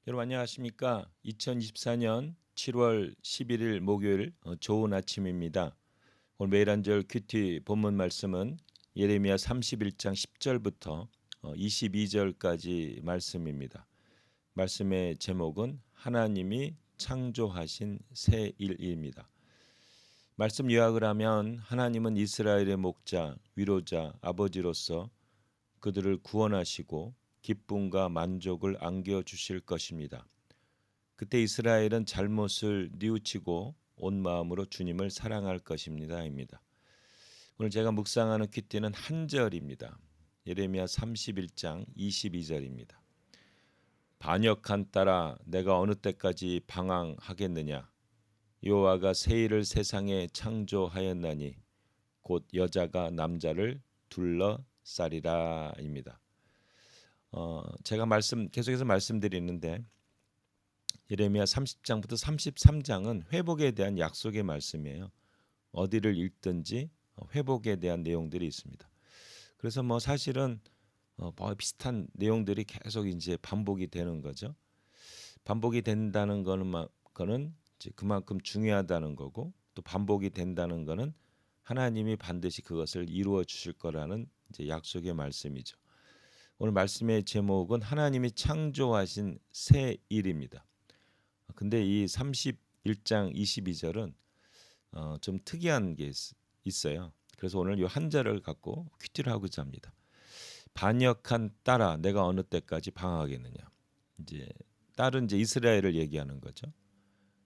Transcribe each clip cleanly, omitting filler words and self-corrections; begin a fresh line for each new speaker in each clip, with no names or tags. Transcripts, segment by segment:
여러분 안녕하십니까? 2024년 7월 11일 목요일 좋은 아침입니다. 오늘 매일 한절 큐티 본문 말씀은 예레미야 31장 10절부터 22절까지 말씀입니다. 말씀의 제목은 하나님이 창조하신 새 일입니다. 말씀 요약을 하면 하나님은 이스라엘의 목자, 위로자, 아버지로서 그들을 구원하시고 기쁨과 만족을 안겨주실 것입니다. 그때 이스라엘은 잘못을 뉘우치고 온 마음으로 주님을 사랑할 것입니다. 오늘 제가 묵상하는 큐티는 한 절입니다. 예레미야 31장 22절입니다. 반역한 딸아 내가 어느 때까지 방황하겠느냐 여호와가 새 일을 세상에 창조하였나니 곧 여자가 남자를 둘러싸리라입니다. 제가 계속해서 말씀드리는데 예레미야 30장부터 33장은 회복에 대한 약속의 말씀이에요. 어디를 읽든지 회복에 대한 내용들이 있습니다. 그래서 사실은 비슷한 내용들이 계속 이제 반복이 되는 거죠. 반복이 된다는 거는 이제 그만큼 중요하다는 거고 또 반복이 된다는 거는 하나님이 반드시 그것을 이루어 주실 거라는 이제 약속의 말씀이죠. 오늘 말씀의 제목은 하나님이 창조하신 새 일입니다. 근데 이 31장 22절은 좀 특이한 게 있어요. 그래서 오늘 이 한 절을 갖고 퀴즈를 하고자 합니다. 반역한 딸아 내가 어느 때까지 방황하겠느냐. 이제 딸은 이제 이스라엘을 얘기하는 거죠.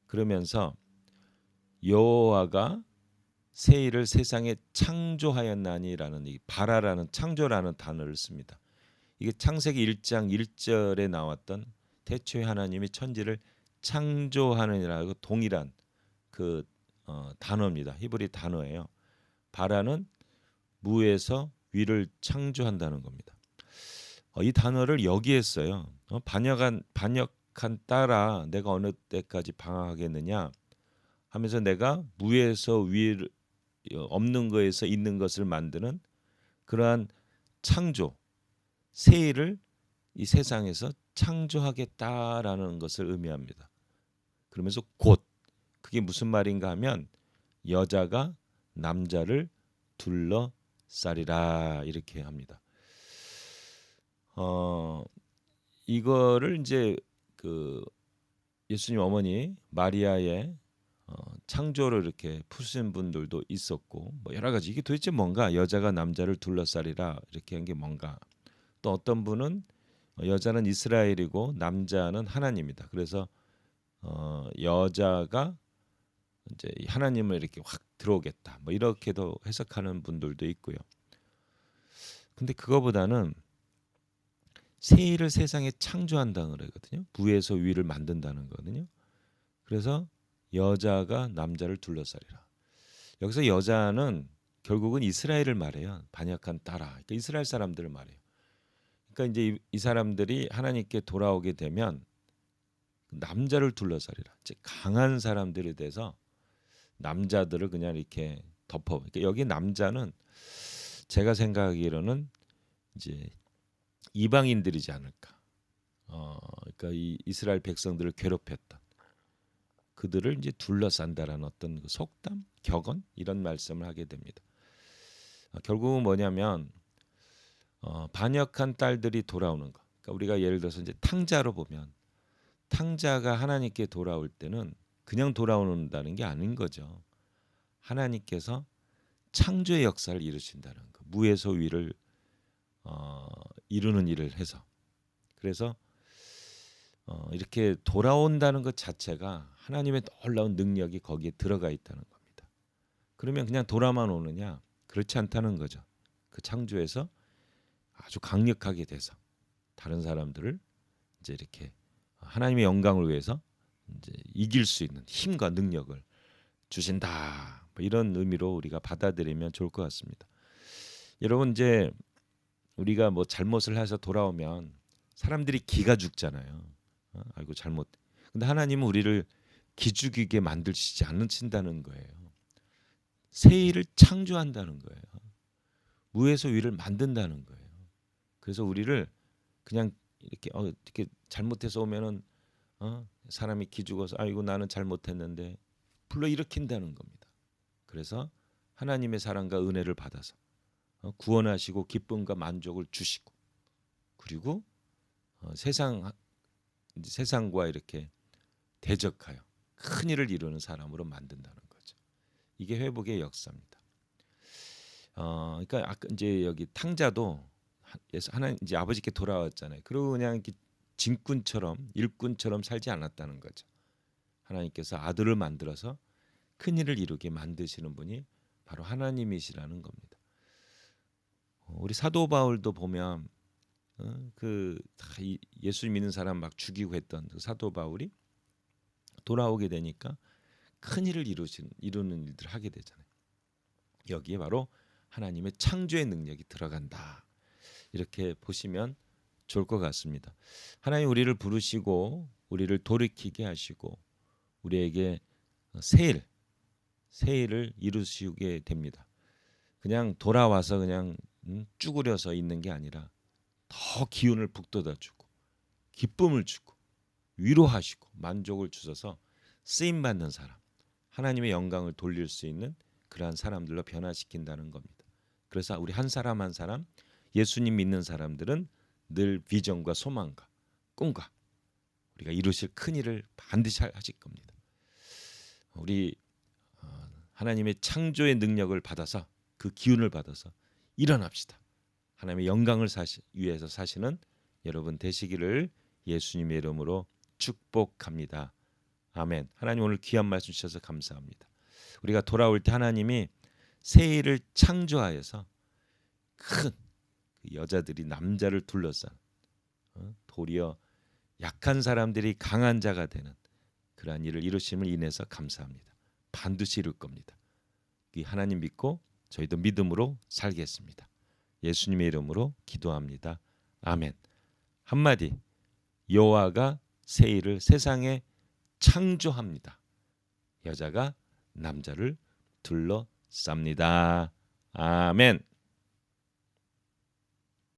그러면서 여호와가 새 일을 세상에 창조하였나니라는 이 바라라는 창조라는 단어를 씁니다. 이게 창세기 1장 1절에 나왔던 태초에 하나님이 천지를 창조하느니라고 동일한 그 단어입니다. 히브리 단어예요. 바라는 무에서 위를 창조한다는 겁니다. 이 단어를 여기에 써요. 반역한 딸아 내가 어느 때까지 방황하겠느냐 하면서 내가 무에서 위를 없는 것에서 있는 것을 만드는 그러한 창조 새 일을 이 세상에서 창조하겠다라는 것을 의미합니다. 그러면서 곧 그게 무슨 말인가 하면 여자가 남자를 둘러싸리라 이렇게 합니다. 이거를 이제 그 예수님 어머니 마리아의 창조를 이렇게 푸신 분들도 있었고 여러 가지 이게 도대체 뭔가 여자가 남자를 둘러싸리라 이렇게 한 게 뭔가 또 어떤 분은 여자는 이스라엘이고 남자는 하나님이다. 그래서 여자가 이제 하나님을 이렇게 확 들어오겠다. 이렇게도 해석하는 분들도 있고요. 근데 그거보다는 새 일을 세상에 창조한다는 거거든요. 부에서 위를 만든다는 거거든요. 그래서 여자가 남자를 둘러싸리라. 여기서 여자는 결국은 이스라엘을 말해요. 반역한 딸아. 그러니까 이스라엘 사람들을 말해요. 그러니까 이제 이 사람들이 하나님께 돌아오게 되면 남자를 둘러싸리라. 즉 강한 사람들에 대해서 남자들을 그냥 이렇게 덮어. 그러니까 여기 남자는 제가 생각하기로는 이제 이방인들이지 않을까. 그러니까 이 이스라엘 백성들을 괴롭혔던 그들을 이제 둘러싼다라는 어떤 그 속담, 격언 이런 말씀을 하게 됩니다. 결국은 뭐냐면 반역한 딸들이 돌아오는 거. 그러니까 우리가 예를 들어서 이제 탕자로 보면 탕자가 하나님께 돌아올 때는 그냥 돌아온다는 게 아닌 거죠. 하나님께서 창조의 역사를 이루신다는 거. 무에서 위를 이루는 일을 해서. 그래서 이렇게 돌아온다는 것 자체가 하나님의 놀라운 능력이 거기에 들어가 있다는 겁니다. 그러면 그냥 돌아만 오느냐? 그렇지 않다는 거죠. 그 창조에서 아주 강력하게 돼서 다른 사람들을 이제 이렇게 하나님의 영광을 위해서 이제 이길 수 있는 힘과 능력을 주신다. 이런 의미로 우리가 받아들이면 좋을 것 같습니다. 여러분 이제 우리가 잘못을 해서 돌아오면 사람들이 기가 죽잖아요. 아이고 잘못. 근데 하나님은 우리를 기죽이게 만들시지 않으신다는 거예요. 새 일을 창조한다는 거예요. 무에서 위를 만든다는 거예요. 그래서 우리를 그냥 이렇게 잘못해서 오면은 사람이 기죽어서 아이고 나는 잘못했는데 불러일으킨다는 겁니다. 그래서 하나님의 사랑과 은혜를 받아서 구원하시고 기쁨과 만족을 주시고, 그리고 세상과 이렇게 대적하여 큰 일을 이루는 사람으로 만든다는 거죠. 이게 회복의 역사입니다. 그러니까 아까 이제 여기 탕자도 하나님 이제 아버지께 돌아왔잖아요. 그리고 그냥 진꾼처럼 일꾼처럼 살지 않았다는 거죠. 하나님께서 아들을 만들어서 큰 일을 이루게 만드시는 분이 바로 하나님이시라는 겁니다. 우리 사도 바울도 보면 예수 믿는 사람 막 죽이고 했던 그 사도 바울이 돌아오게 되니까 큰 일을 이루는 일들을 하게 되잖아요. 여기에 바로 하나님의 창조의 능력이 들어간다. 이렇게 보시면 좋을 것 같습니다. 하나님 우리를 부르시고 우리를 돌이키게 하시고 우리에게 새 일을 이루시게 됩니다. 그냥 돌아와서 그냥 쭈그려서 있는 게 아니라 더 기운을 북돋아주고 기쁨을 주고 위로하시고 만족을 주셔서 쓰임받는 사람, 하나님의 영광을 돌릴 수 있는 그러한 사람들로 변화시킨다는 겁니다. 그래서 우리 한 사람 한 사람 예수님 믿는 사람들은 늘 비전과 소망과 꿈과 우리가 이루실 큰 일을 반드시 하실 겁니다. 우리 하나님의 창조의 능력을 받아서 그 기운을 받아서 일어납시다. 하나님의 영광을 위해서 사시는 여러분 되시기를 예수님의 이름으로 축복합니다. 아멘. 하나님 오늘 귀한 말씀 주셔서 감사합니다. 우리가 돌아올 때 하나님이 새 일을 창조하여서 큰 여자들이 남자를 둘러싼 도리어 약한 사람들이 강한 자가 되는 그러한 일을 이루심을 인해서 감사합니다. 반드시 이룰 겁니다. 이 하나님 믿고 저희도 믿음으로 살겠습니다. 예수님의 이름으로 기도합니다. 아멘. 한마디, 여호와가 새 일을 세상에 창조합니다. 여자가 남자를 둘러쌉니다. 아멘.